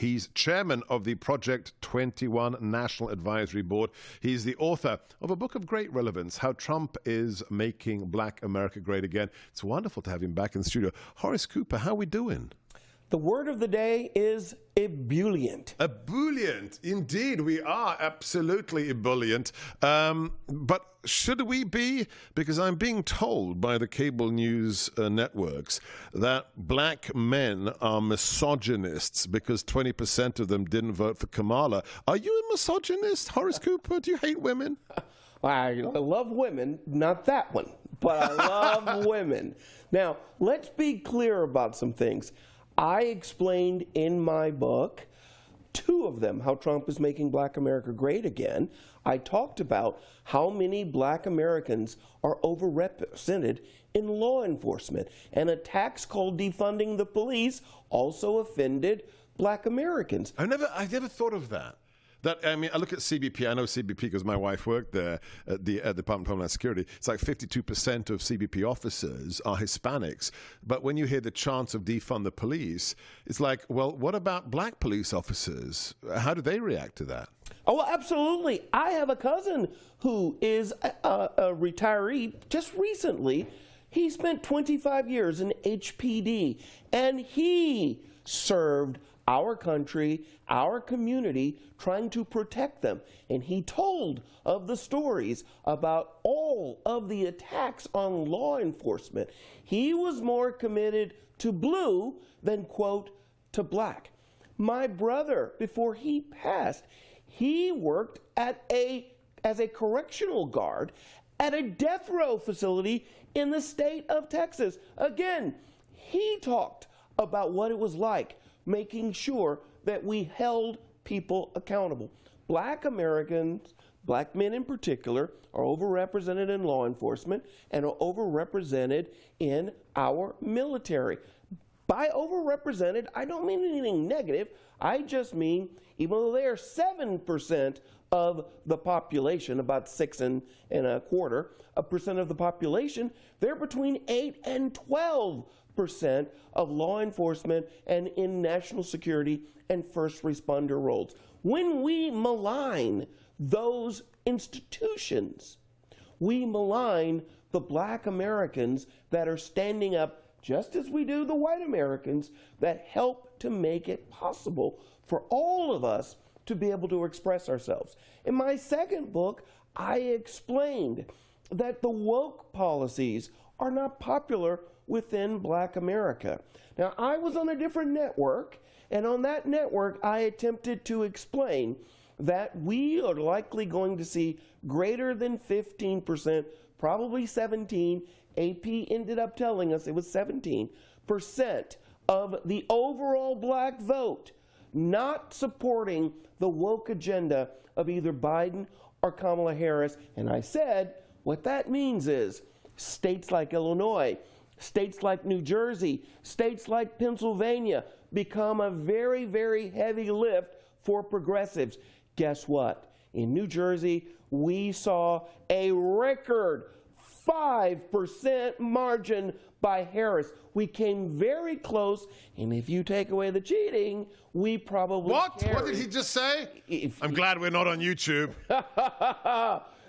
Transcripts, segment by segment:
He's chairman of the Project 21 National Advisory Board. He's the author of a book of great relevance, How Trump is Making Black America Great Again. It's wonderful to have him back in the studio. Horace Cooper, how are we doing? The word of the day is ebullient. Ebullient. Indeed, we are absolutely ebullient. But should we be? Because I'm being told by the cable news networks that black men are misogynists because 20% of them didn't vote for Kamala. Are you a misogynist, Horace Cooper? Do you hate women? I love women, not that one, but I love women. Now, let's be clear about some things. I explained in my book two of them, How Trump is Making Black America Great Again. I talked about how many black Americans are overrepresented in law enforcement, and attacks called defunding the police also offended black Americans. I never thought of that. I mean, I look at CBP. I know CBP because my wife worked there at the Department of Homeland Security. It's like 52% of CBP officers are Hispanics. But when you hear the chants of defund the police, it's like, well, what about black police officers? How do they react to that? Oh, well, absolutely. I have a cousin who is a retiree just recently. He spent 25 years in HPD, and he served our country, our community, trying to protect them. And he told of the stories about all of the attacks on law enforcement. He was more committed to blue than, quote, to black. My brother, before he passed, he worked as a correctional guard at a death row facility in the state of Texas. Again, he talked about what it was like making sure that we held people accountable. Black Americans, black men in particular, are overrepresented in law enforcement and are overrepresented in our military. By overrepresented, I don't mean anything negative. I just mean, even though they are 7% of the population, about 6.25% of the population, they're between 8 and 12% of law enforcement and in national security and first responder roles. When we malign those institutions, we malign the black Americans that are standing up, just as we do the white Americans, that help to make it possible for all of us to be able to express ourselves. In my second book, I explained that the woke policies are not popular within black America. Now, I was on a different network, and on that network, I attempted to explain that we are likely going to see greater than 15%, probably 17%, AP ended up telling us it was 17% of the overall black vote not supporting the woke agenda of either Biden or Kamala Harris. And I said, what that means is states like Illinois, states like New Jersey, states like Pennsylvania become a very, very heavy lift for progressives. Guess what? In New Jersey, we saw a record 5% margin by Harris. We came very close, and if you take away the cheating, we probably What did he just say? I'm glad we're not on YouTube.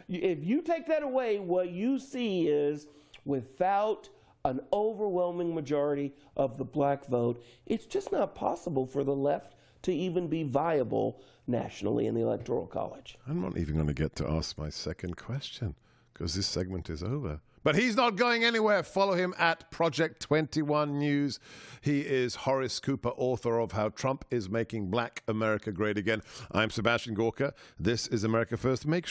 If you take that away, what you see is, without an overwhelming majority of the black vote, it's just not possible for the left to even be viable nationally in the Electoral College. I'm not even going to get to ask my second question because this segment is over. But he's not going anywhere. Follow him at Project 21 News. He is Horace Cooper, author of How Trump is Making Black America Great Again. I'm Sebastian Gorka. This is America First. Make